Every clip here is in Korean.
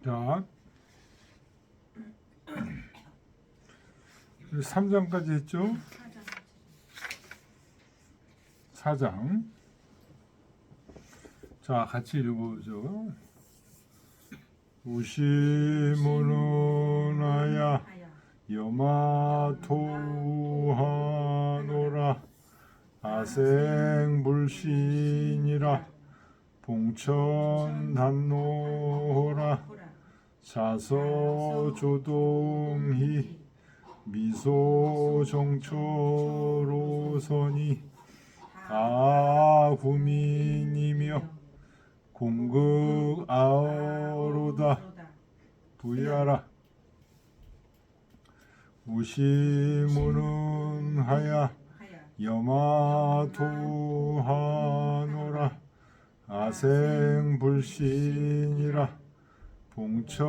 자, 3장까지 했죠? 4장. 자, 같이 읽어보죠. 우시무누나야 여마토하노라 아생불신이라 봉천단노라 자서조동히 미소정초로선이 다구민이며 공극아오로다 부야라 우시무는하야 여마토하노라 아생불신이라 봉천단노라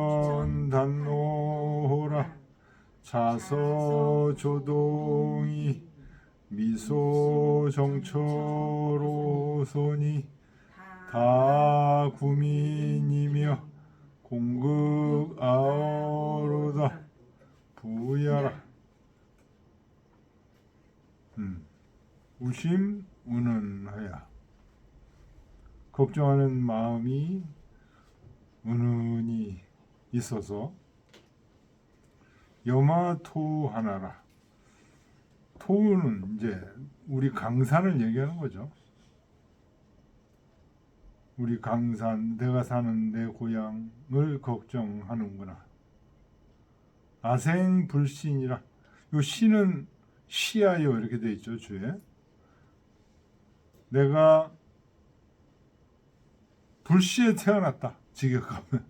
자서조동이 미소정초로선이 다구민이며 공극아오로다 부야라. 우심 운운하야 걱정하는 마음이 은은히 있어서 여마토 하나라. 토는 이제 우리 강산을 얘기하는 거죠. 우리 강산, 내가 사는 내 고향을 걱정하는구나. 아생불신이라. 요 시는 시하여 이렇게 돼 있죠, 주에. 내가 불시에 태어났다. 직역하면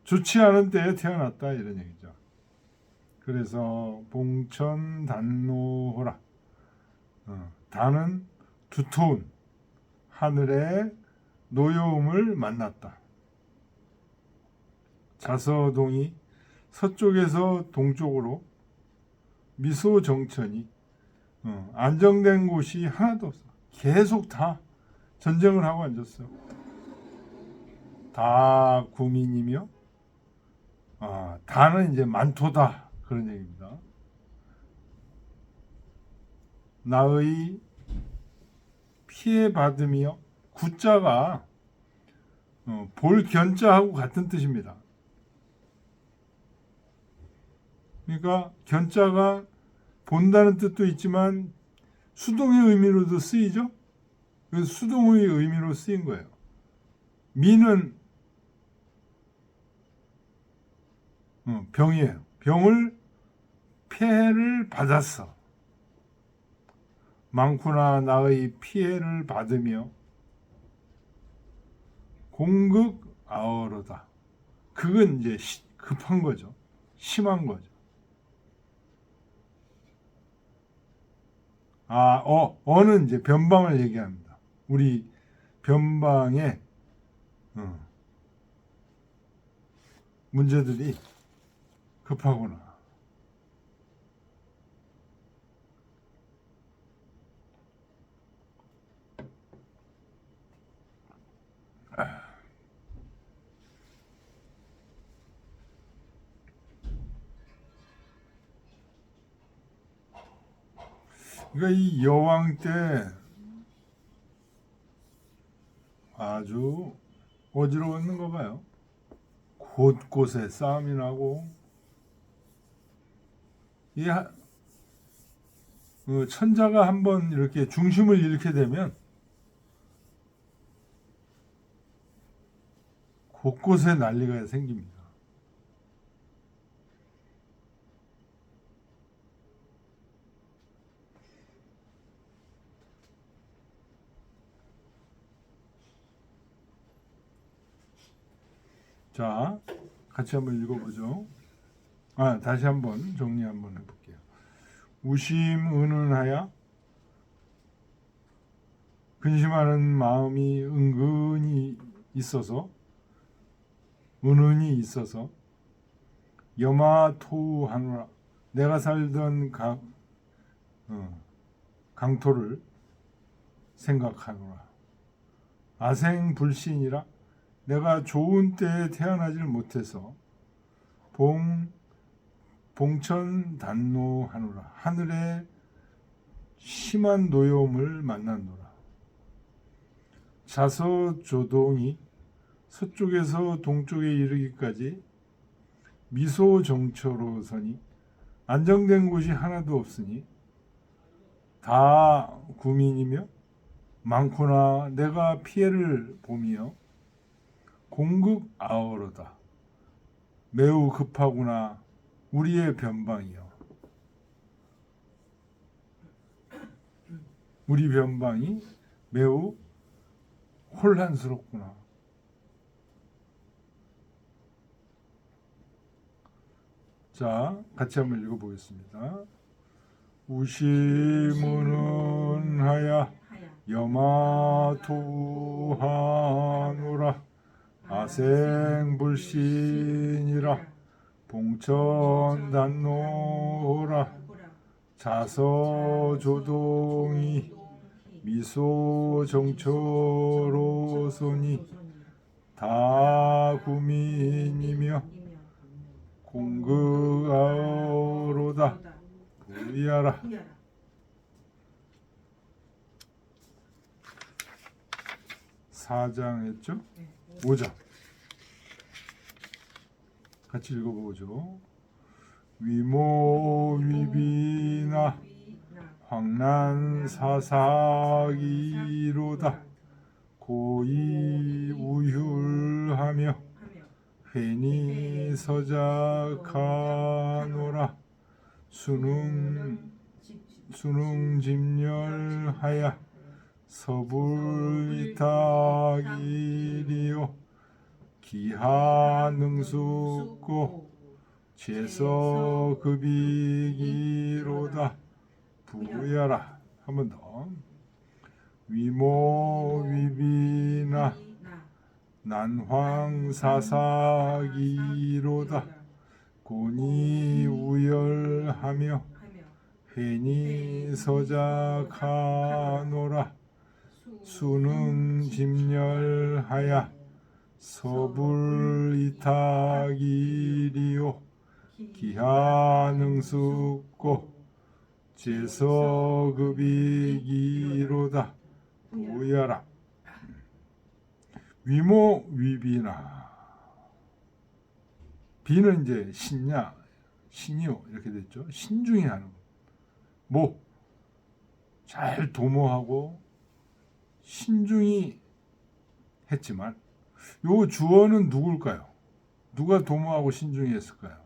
좋지 않은 때에 태어났다 이런 얘기죠. 그래서 봉천단노호라. 단은 두터운 하늘의 노여움을 만났다. 자서동이 서쪽에서 동쪽으로 미소정천이 안정된 곳이 하나도 없어. 계속 다 전쟁을 하고 앉았어요. 다 구민이며 다는 이제 많도다 그런 얘기입니다. 나의 피해 받음이요. 구자가 볼 견자하고 같은 뜻입니다. 그러니까 견자가 본다는 뜻도 있지만 수동의 의미로도 쓰이죠. 그래서 수동의 의미로 쓰인 거예요. 미는 병이에요. 병을 피해를 받았어. 많구나 나의 피해를 받으며 공극아어로다. 그건 이제 급한 거죠. 심한 거죠. 어는 이제 변방을 얘기합니다. 우리 변방에 문제들이 급하구나. 그러니까 이 여왕 때 아주 어지러웠는 거 봐요. 곳곳에 싸움이 나고 이 천자가 한번 이렇게 중심을 잃게 되면 곳곳에 난리가 생깁니다. 자, 같이 한번 읽어보죠. 다시 한번 정리 한번 해볼게요. 우심은은하야 근심하는 마음이 은근히 있어서 은은히 있어서 여마토하노라 내가 살던 강토를 생각하노라. 아생불신이라 내가 좋은 때에 태어나질 못해서 봉천단노하노라. 하늘에 심한 노여움을 만났노라. 자서조동이 서쪽에서 동쪽에 이르기까지 미소정처로서니 안정된 곳이 하나도 없으니 다 구민이며 많구나. 내가 피해를 보며 공급아어로다. 매우 급하구나. 우리의 변방이여. 우리 변방이 매우 혼란스럽구나. 자, 같이 한번 읽어보겠습니다. 우시문은 하야 여마토하노라. 아생불신이라. 봉천단노라. 자서조동이 미소정처로소니 다구민이며 공극아오로다. 부위하라. 4장 했죠? 5장 같이 읽어보죠. 위모위비나 황난사사기로다. 고이우휼하며 회니 서작하노라. 수능짐열하야 서불이타기리요. 기하능숙고 제서급이기로다. 부여라. 한 번 더. 위모위비나 난황사사기로다. 고니우열하며 회니 서작하노라. 수능짐열하야 서불이타기리요. 기하능숙고 제서급이기로다. 보여라. 위모위비나. 비는 이제 신냐, 신이요 이렇게 됐죠. 신중히 하는 모, 잘 도모하고 신중히 했지만 요 주어는 누굴까요? 누가 도모하고 신중히 했을까요?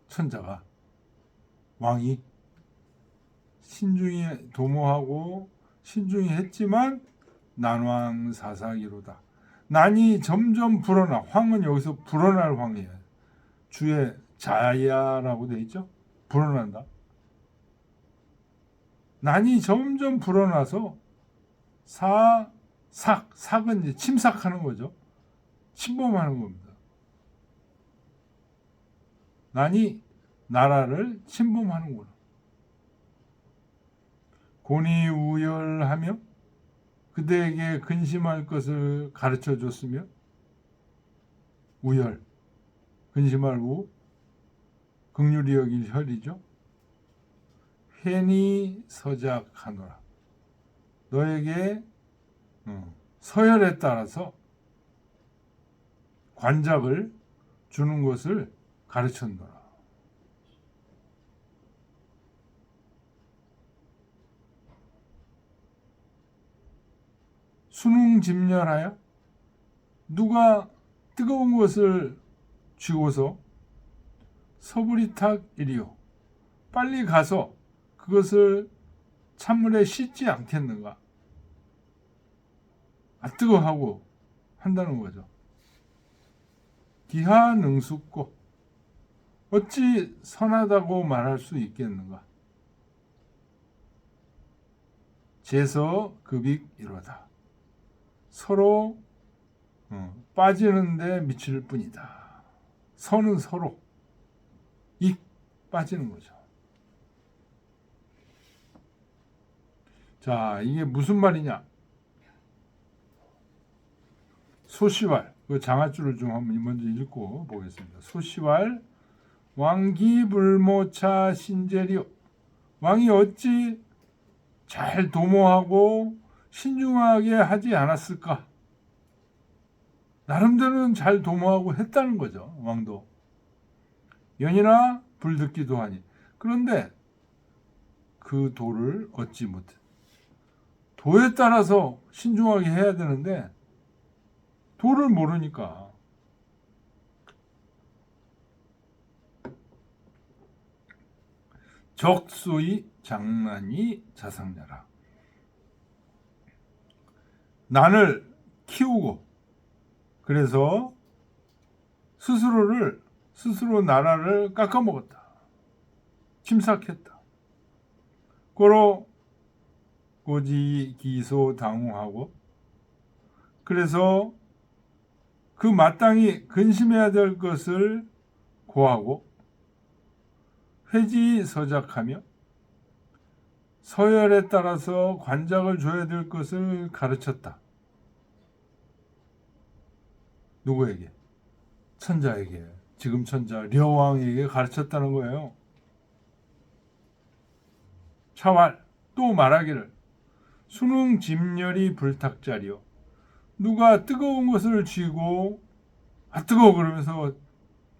천자가, 왕이 신중히 도모하고 신중히 했지만 난왕사사기로다. 난이 점점 불어나. 황은 여기서 불어날 황이에요. 주의 자야라고 되어 있죠. 불어난다. 난이 점점 불어나서 삭은 이제 침삭하는 거죠. 침범하는 겁니다. 난이 나라를 침범하는구나. 고니우열하며 그대에게 근심할 것을 가르쳐 줬으며. 우열, 근심할 우, 긍휼히 여길 혈이죠. 회니 서작하노라. 너에게 서열에 따라서 관작을 주는 것을 가르쳤노라. 수능짐열하여 누가 뜨거운 것을 쥐고서 서불이탁이리요. 빨리 가서 그것을 찬물에 씻지 않겠는가? 뜨거워하고 한다는 거죠. 기하능숙고 어찌 선하다고 말할 수 있겠는가? 제서급이로다. 서로 빠지는데 미칠 뿐이다. 서는 서로, 익 빠지는 거죠. 자, 이게 무슨 말이냐? 소시왈, 그 장아줄을 좀 한번 먼저 읽고 보겠습니다. 소시왈 왕기불모차 신제리오. 왕이 어찌 잘 도모하고 신중하게 하지 않았을까? 나름대로는 잘 도모하고 했다는 거죠. 왕도. 연이나 불듣기도 하니. 그런데 그 도를 얻지 못해. 도에 따라서 신중하게 해야 되는데 도를 모르니까. 적소의 장난이 자상냐라. 난을 키우고 그래서 스스로 나라를 깎아먹었다. 침삭했다. 고로 고지 기소 당후하고 그래서 그 마땅히 근심해야 될 것을 고하고 회지서작하며 서열에 따라서 관작을 줘야 될 것을 가르쳤다. 누구에게? 천자에게. 지금 천자 려왕에게 가르쳤다는 거예요. 차왈 또 말하기를 수능 집열이 불탁자리요. 누가 뜨거운 것을 쥐고 뜨거워 그러면서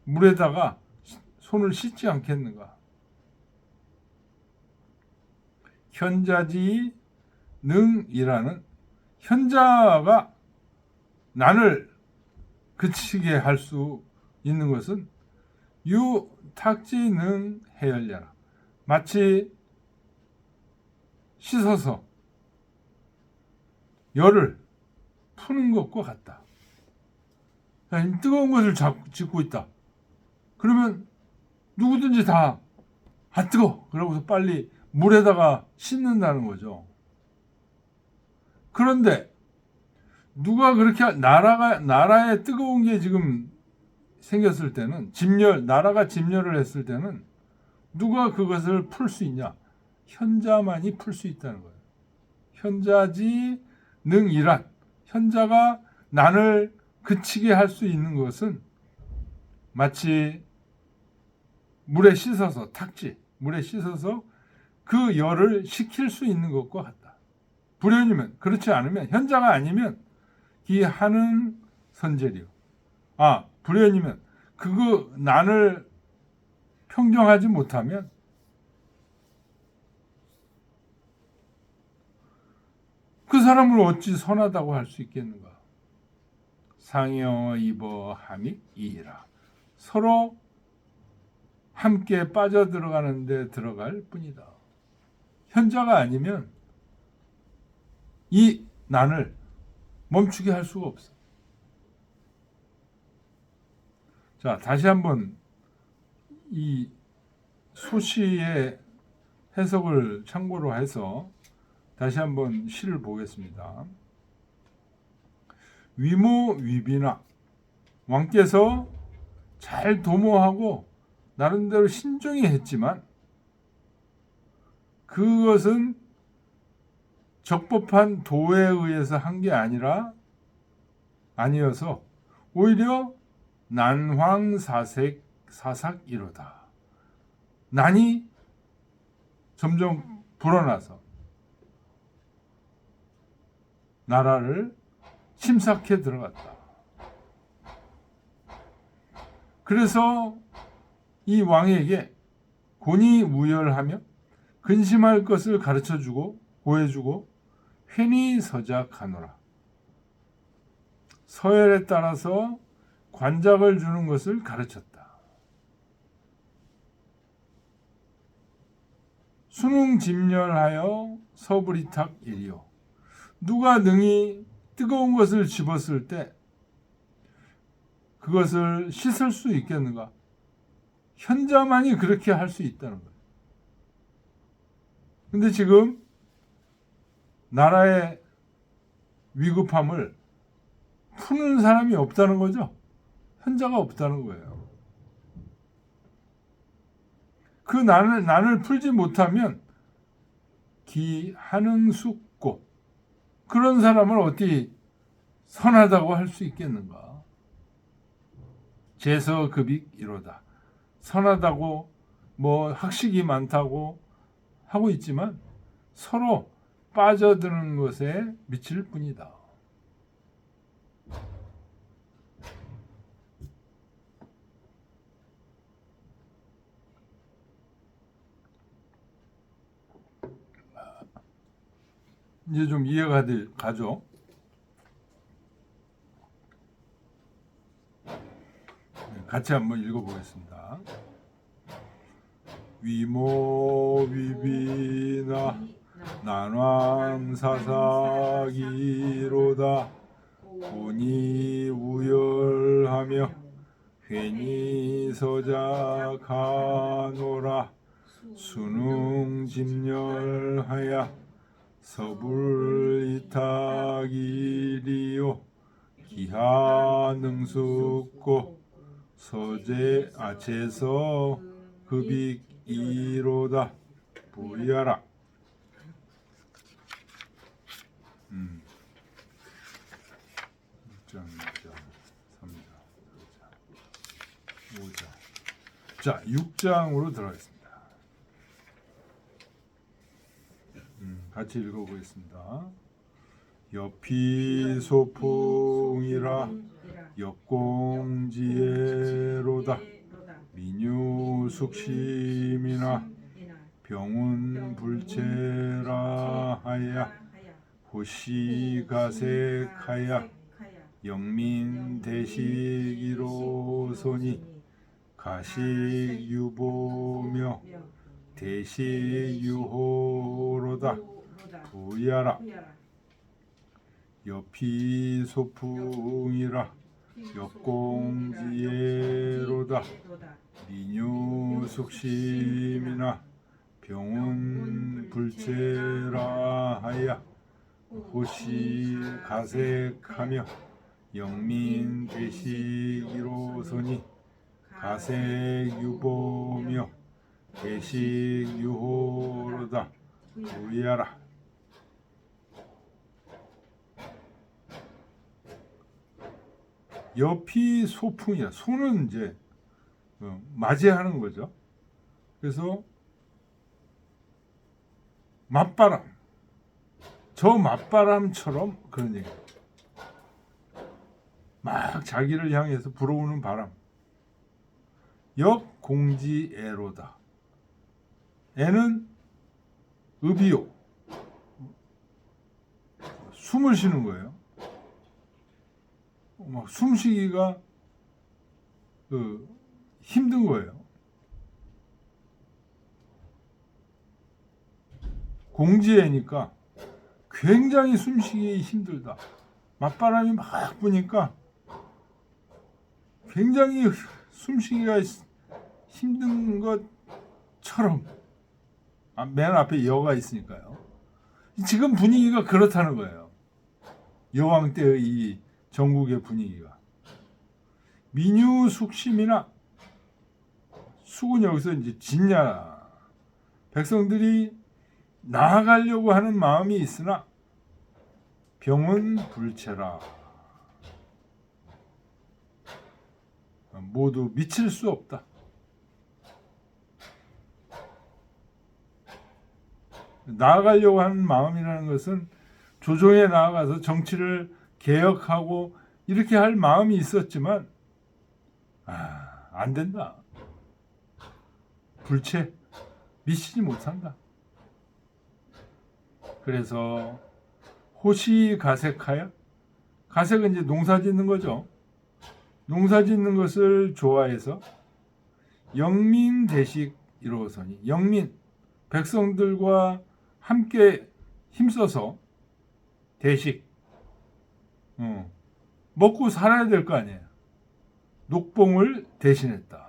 물에다가 손을 씻지 않겠는가? 현자지 능이라는 현자가 난을 그치게 할 수 있는 것은 유탁지 능 해열려라. 마치 씻어서 열을 푸는 것과 같다. 뜨거운 것을 짚고 있다. 그러면 누구든지 다 뜨거워. 그러고서 빨리 물에다가 씻는다는 거죠. 그런데 누가 그렇게 나라에 뜨거운 게 지금 생겼을 때는 나라가 집렬을 했을 때는 누가 그것을 풀 수 있냐? 현자만이 풀 수 있다는 거예요. 현자지 능이란 현자가 난을 그치게 할 수 있는 것은 마치 물에 씻어서 물에 씻어서 그 열을 식힐 수 있는 것과 같다. 불현이면 그렇지 않으면 현자가 아니면 이 하는 선제리요. 불현이면 그거 난을 평정하지 못하면 그 사람을 어찌 선하다고 할 수 있겠는가? 상여 입어 함이 이라. 서로 함께 빠져들어가는데 들어갈 뿐이다. 현자가 아니면 이 난을 멈추게 할 수가 없어. 자, 다시 한번 이 소시의 해석을 참고로 해서 다시 한번 시를 보겠습니다. 위모위비나 왕께서 잘 도모하고 나름대로 신중히 했지만 그것은 적법한 도에 의해서 한 게 아니어서 오히려 난황사삭이로다. 난이 점점 불어나서 나라를 침삭해 들어갔다. 그래서 이 왕에게 곤이무열하며 근심할 것을 가르쳐주고 고해주고 회니서작하노라. 서열에 따라서 관작을 주는 것을 가르쳤다. 수능집렬하여 서브리탁일이요. 누가 능히 뜨거운 것을 집었을 때 그것을 씻을 수 있겠는가? 현자만이 그렇게 할 수 있다는 거예요. 근데 지금 나라의 위급함을 푸는 사람이 없다는 거죠. 현자가 없다는 거예요. 그 난을 풀지 못하면 기하능숙고 그런 사람을 어떻게 선하다고 할 수 있겠는가? 제서급익이로다. 선하다고 뭐 학식이 많다고 하고 있지만 서로 빠져드는 것에 미칠 뿐이다. 이제 좀 이해가 가죠? 같이 한번 읽어보겠습니다. 위모위비나 난왕사사기로다. 본이 우열하며 괜히 서자가노라. 수능짐열하야 서불이타기리요. 기하능숙고 제서 급익이로다. 부야라. 6장, 2장, 3장, 4장, 5장. 자, 6장으로 들어가겠습니다. 같이 읽어보겠습니다. 옆이 소풍이라 역공지혜로다. 민유숙심이나 병운불체라 하야 호시가색하야 영민대식이로소니 가식유보며 대식유호로다. 부야라. 옆이 소풍이라 역공지혜로다. 민유숙심이나 병운불체라 하야 호시가색하며 영민대식이로소니 가색유보며 대식유호로다. 부야라. 옆이 소풍이야. 소는 이제 맞이하는 거죠. 그래서 맞바람, 저 맞바람처럼 그런 얘기. 막 자기를 향해서 불어오는 바람. 역공지애로다. 애는 읍이요. 숨을 쉬는 거예요. 막 숨쉬기가 힘든 거예요. 공지애니까 굉장히 숨쉬기 힘들다. 맞바람이 막 부니까 굉장히 숨쉬기가 힘든 것처럼. 맨 앞에 여가 있으니까요. 지금 분위기가 그렇다는 거예요. 여왕 때의 이 전국의 분위기가. 민유숙심이나 숙은 여기서 이제 진야. 백성들이 나아가려고 하는 마음이 있으나 병은 불체라. 모두 미칠 수 없다. 나아가려고 하는 마음이라는 것은 조정에 나아가서 정치를 개혁하고 이렇게 할 마음이 있었지만 안 된다. 불체, 미치지 못한다. 그래서 호시가색하여, 가색은 이제 농사 짓는 거죠. 농사 짓는 것을 좋아해서 영민대식 이로서니, 영민, 백성들과 함께 힘써서 대식, 먹고 살아야 될 거 아니에요. 녹봉을 대신했다.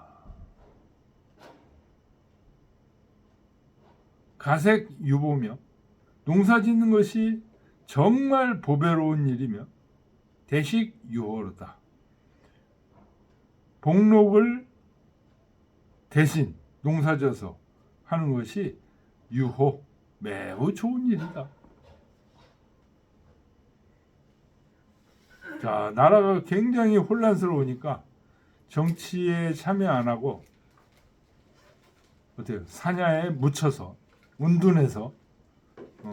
가색 유보며 농사 짓는 것이 정말 보배로운 일이며 대식 유호로다. 복록을 대신 농사져서 하는 것이 유호, 매우 좋은 일이다. 자, 나라가 굉장히 혼란스러우니까 정치에 참여 안 하고 어때요? 사냐에 묻혀서 운둔해서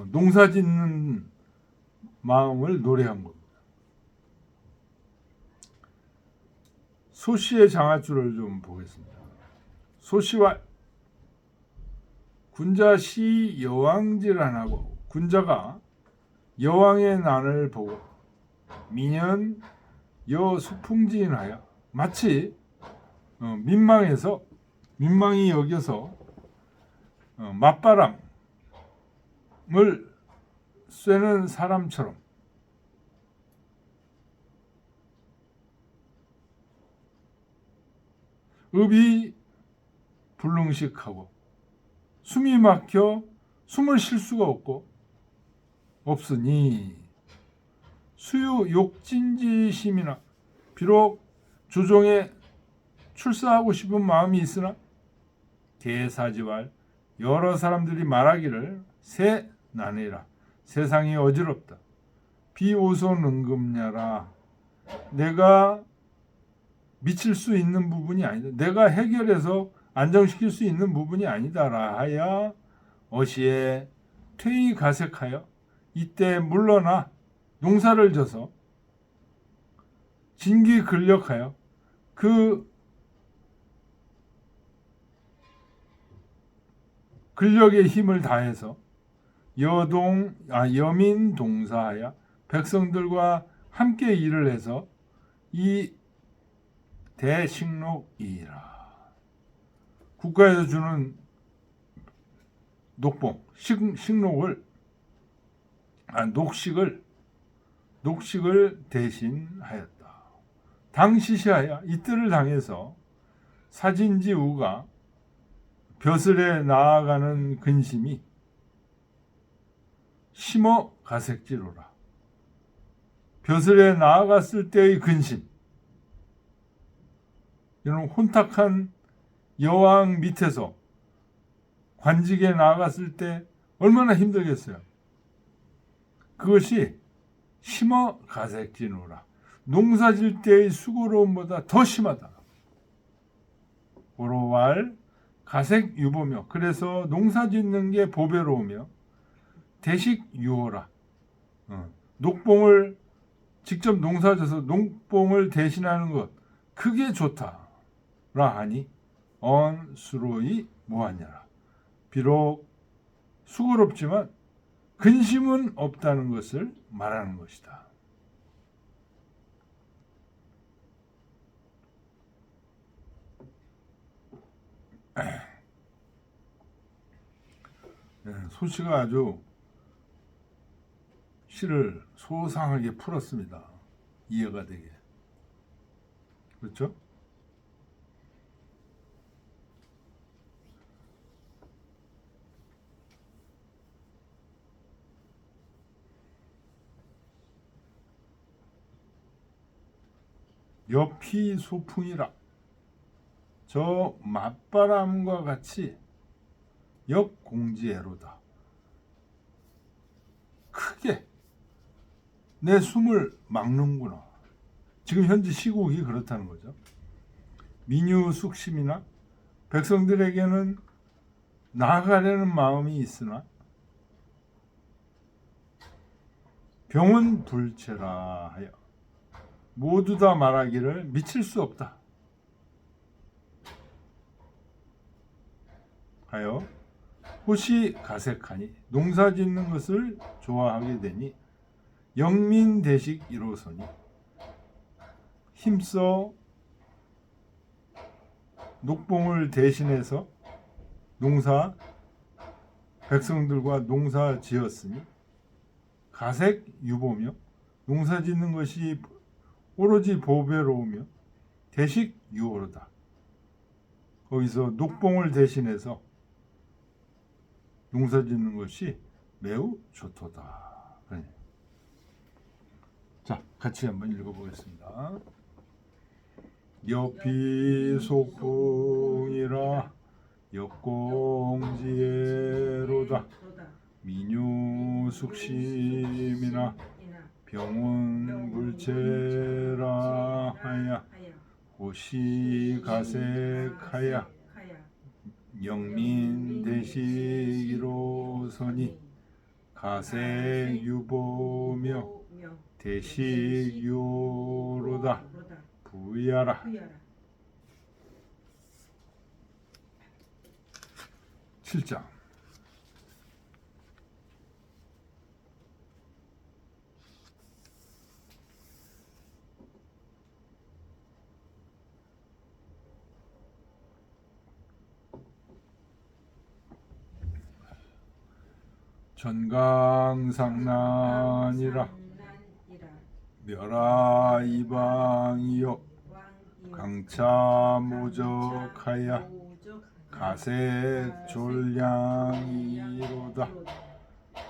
농사 짓는 마음을 노래한 겁니다. 소씨의 장아줄을 좀 보겠습니다. 소씨와 군자시 여왕질안하고 군자가 여왕의 난을 보고 민연 여수풍지인하여 마치 민망히 여겨서 맞바람을 쐬는 사람처럼 읍이 불능식하고 숨이 막혀 숨을 쉴 수가 없으니 수유 욕진지심이나 비록 조정에 출사하고 싶은 마음이 있으나 대사지왈 여러 사람들이 말하기를 새 나네라 세상이 어지럽다 비오소 능금냐라 내가 미칠 수 있는 부분이 아니다 내가 해결해서 안정시킬 수 있는 부분이 아니다라 하여 어시에 퇴위 가색하여 이때 물러나 농사를 져서 진기 근력하여 그 근력의 힘을 다해서 여민 동사하여 백성들과 함께 일을 해서 이 대식록이라 국가에서 주는 녹봉 녹식을 대신하였다. 당시시하여 이때를 당해서 사진지 우가 벼슬에 나아가는 근심이 심어 가색지로라. 벼슬에 나아갔을 때의 근심. 이런 혼탁한 여왕 밑에서 관직에 나아갔을 때 얼마나 힘들겠어요. 그것이 심어 가색지노라. 농사질 때의 수고로움보다 더 심하다. 고로왈 가색 유보며 그래서 농사 짓는 게 보배로우며 대식 유호라. 녹봉을 직접 농사져서 녹봉을 대신하는 것 그게 좋다라 하니 언수로이 무하냐라. 비록 수고롭지만 근심은 없다는 것을 말하는 것이다. 소씨가 아주 시를 소상하게 풀었습니다. 이해가 되게. 그렇죠? 옆이 소풍이라 저 맞바람과 같이 역공지애로다. 크게 내 숨을 막는구나. 지금 현재 시국이 그렇다는 거죠. 민유숙심이나 백성들에게는 나아가려는 마음이 있으나 병은 불체라 하여 모두 다 말하기를 미칠 수 없다 하여 호시 가색하니 농사 짓는 것을 좋아하게 되니 영민대식 이로서니 힘써 녹봉을 대신해서 백성들과 농사 지었으니 가색 유보며 농사 짓는 것이 오로지 보배로우며 대식 유호로다. 거기서 녹봉을 대신해서 농사 짓는 것이 매우 좋도다. 자, 같이 한번 읽어보겠습니다. 옆이 소풍이라 역공지애로다. 민유숙심이나 병운 불체라 하야 호시 가색하야 영민 대식이로서니 가색 유보며 대식 요로다 부야라. 7장 전강상난이라 멸하 이방이요 강차 모적하야 가색 졸량이로다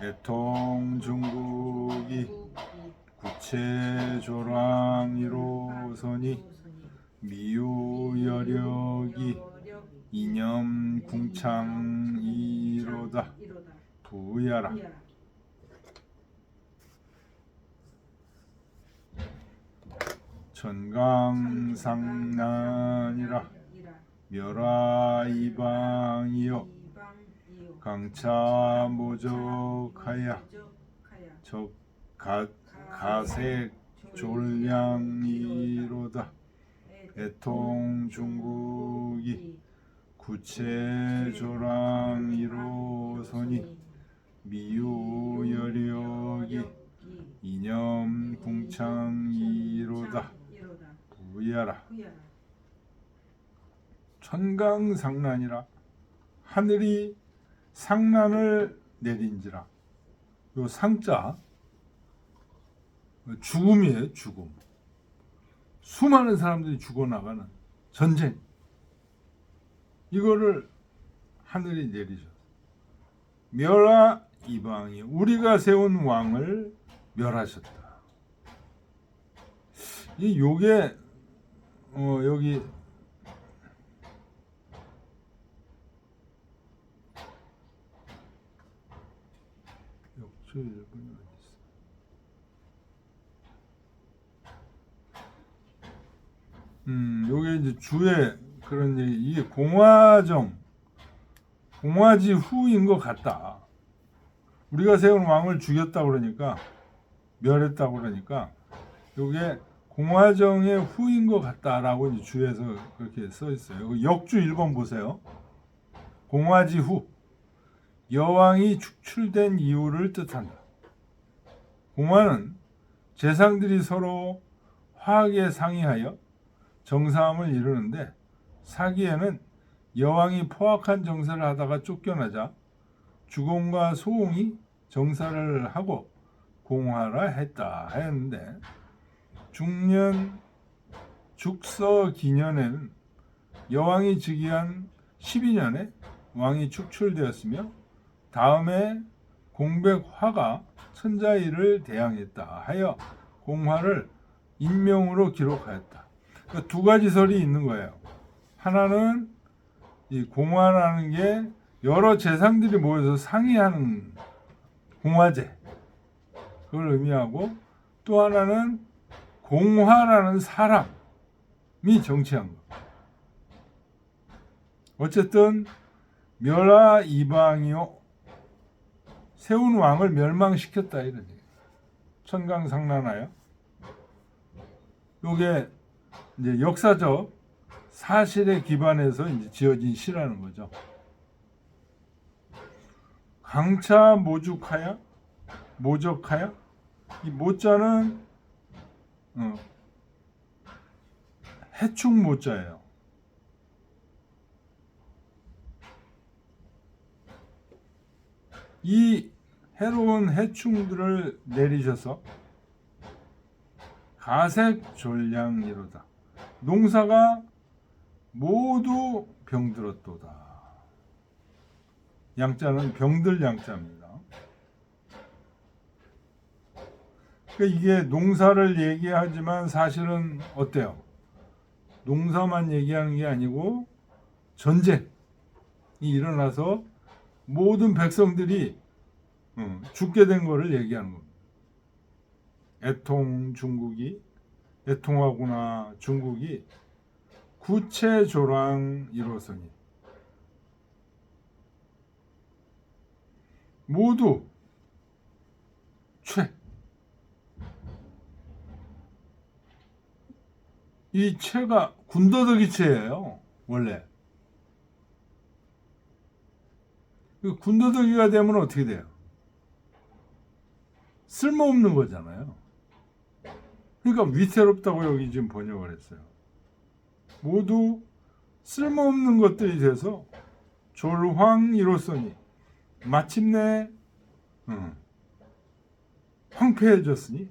애통 중국이 구체 조랑이로서니 미유 여력이 이념 궁창이로다 부야라. 전강상난이라 멸하 이방이요 강차 모적하야 가색 졸량이로다 애통 중국이 구체 조랑이로서니 미유 여력이 이념 궁창이로다 부야라. 천강상난이라 하늘이 상난을 내린지라. 요 상자 죽음이에요. 죽음. 수많은 사람들이 죽어나가는 전쟁. 이거를 하늘이 내리셨어요. 멸하 이방이 우리가 세운 왕을 멸하셨다. 요게 여기 역조 1번이 어디 있어? 요게 이제 주의 그런 얘기. 이게 공화지 후인 것 같다. 우리가 세운 왕을 죽였다 그러니까 멸했다 그러니까 요게 공화정의 후인 것 같다라고 이제 주에서 그렇게 써 있어요. 역주 1번 보세요. 공화지 후 여왕이 축출된 이유를 뜻한다. 공화는 재상들이 서로 화하게 상의하여 정사함을 이루는데 사기에는 여왕이 포악한 정사를 하다가 쫓겨나자 주공과 소홍이 정사를 하고 공화라 했다 했는데 중년 죽서 기년에는 여왕이 즉위한 12년에 왕이 축출되었으며 다음에 공백화가 천자일을 대항했다 하여 공화를 인명으로 기록하였다. 그러니까 두 가지 설이 있는 거예요. 하나는 이 공화라는 게 여러 재상들이 모여서 상의하는 공화제 그걸 의미하고 또 하나는 공화라는 사람이 정치한 거. 어쨌든 멸하 이방이요 세운 왕을 멸망시켰다 이런 얘기. 천강상난하여. 요게 이제 역사적 사실에 기반해서 이제 지어진 시라는 거죠. 강차 모적하야 이 모자는 해충 모자예요. 이 해로운 해충들을 내리셔서 가색졸량이로다. 농사가 모두 병들었도다. 양자는 병들 양자입니다. 그러니까 이게 농사를 얘기하지만 사실은 어때요? 농사만 얘기하는 게 아니고 전쟁이 일어나서 모든 백성들이 죽게 된 거를 얘기하는 겁니다. 애통하구나 중국이 구체조랑 이로서니 모두 이 채가 군더더기 채예요. 원래 그 군더더기가 되면 어떻게 돼요? 쓸모없는 거잖아요. 그러니까 위태롭다고 여기 지금 번역을 했어요. 모두 쓸모없는 것들이 돼서 졸황이로서니 마침내 황폐해졌으니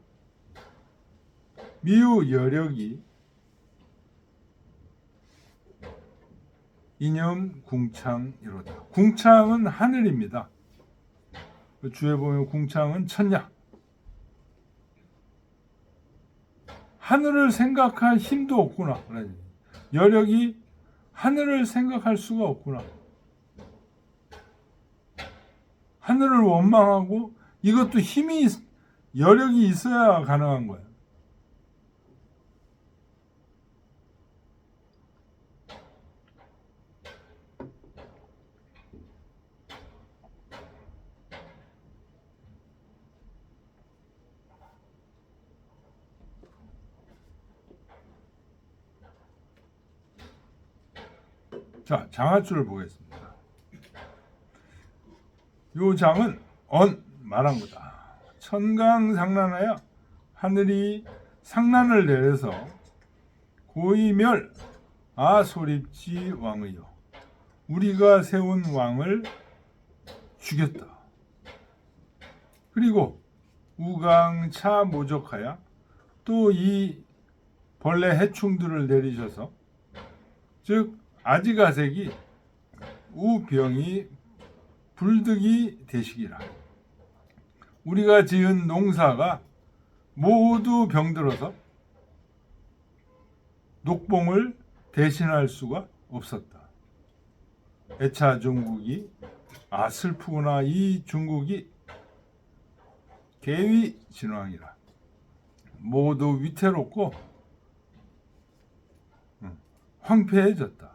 미우 여력이 이념 궁창이로다. 궁창은 하늘입니다. 주에 보면 궁창은 천냐. 하늘을 생각할 힘도 없구나. 여력이 하늘을 생각할 수가 없구나. 하늘을 원망하고 이것도 여력이 있어야 가능한 거예요. 자, 장하줄을 보겠습니다. 요 장은 말한 거다. 천강상난하여 하늘이 상난을 내려서 고이멸 소립지 왕의요. 우리가 세운 왕을 죽였다. 그리고 우강차 모적하여 또 이 벌레 해충들을 내리셔서 즉 아지가색이 우병이 불득이 되시기라. 우리가 지은 농사가 모두 병들어서 녹봉을 대신할 수가 없었다. 애차 중국이 슬프구나. 이 중국이 개위 진왕이라. 모두 위태롭고 황폐해졌다.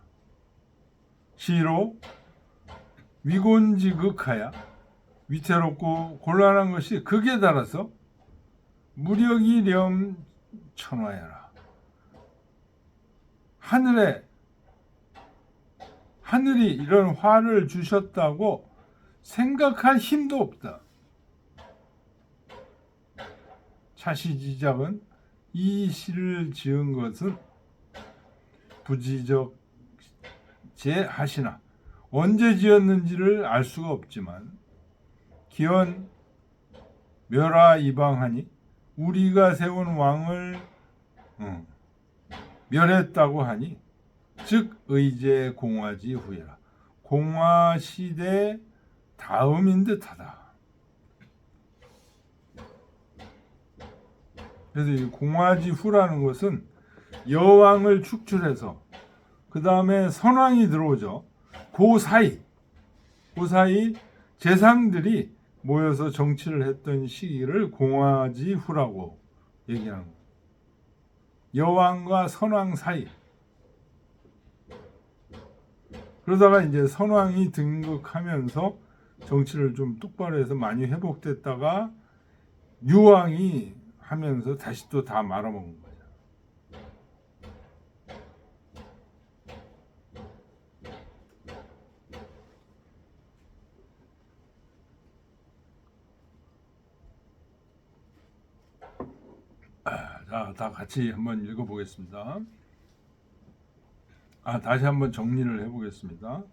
시로 위곤지극하야 위태롭고 곤란한 것이 극에 달아서 무력이렴 천화야라. 하늘이 이런 화를 주셨다고 생각할 힘도 없다. 차시지작은 이 시를 지은 것은 부지적 제하시나 언제 지었는지를 알 수가 없지만 기원 멸하 이방하니 우리가 세운 왕을 멸했다고 하니 즉 의제 공화지 후에라. 공화시대 다음인 듯하다. 그래서 이 공화지 후라는 것은 여왕을 축출해서 그 다음에 선왕이 들어오죠. 그 사이 재상들이 모여서 정치를 했던 시기를 공화지 후라고 얘기하는 거예요. 여왕과 선왕 사이. 그러다가 이제 선왕이 등극하면서 정치를 좀 똑바로 해서 많이 회복됐다가 유왕이 하면서 다시 또 다 말아먹은 거죠. 자, 다 같이 한번 읽어보겠습니다. 다시 한번 정리를 해보겠습니다.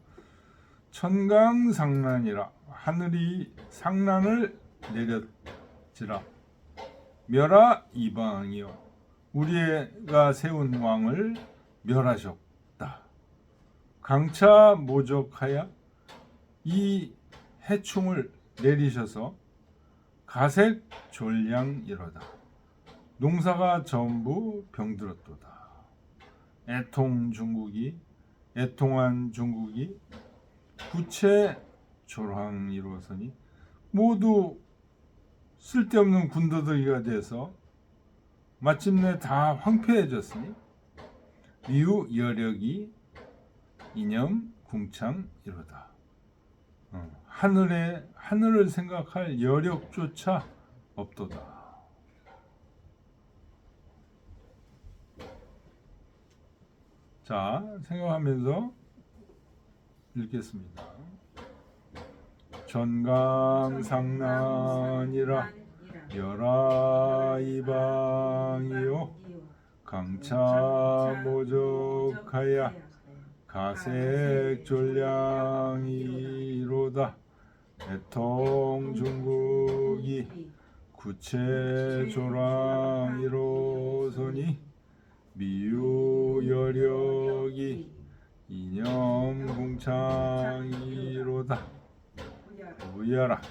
천강상난이라 하늘이 상난을 내렸지라. 멸하 이방이요 우리가 세운 왕을 멸하셨다. 강차 모적하여 이 해충을 내리셔서 가색 졸량이로다. 농사가 전부 병들었도다. 애통한 중국이 부채 졸황이로서니 모두 쓸데없는 군더더기가 돼서 마침내 다 황폐해졌으니 미우 여력이 이념 궁창이로다. 하늘을 생각할 여력조차 없도다. 자, 생각하면서 읽겠습니다. 전강상난이라 열아 이방이요 강차 모적하야 가색졸량이로다. 애통 중국이 구체조랑이로서니 미유여력이 이념궁창이로다. 우야라.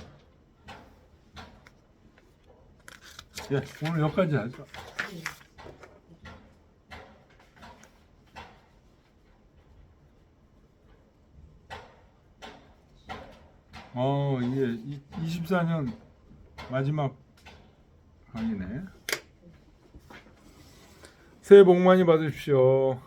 예, 오늘 여기까지 하죠. 이게 24년 마지막 강의네. 새해 복 많이 받으십시오.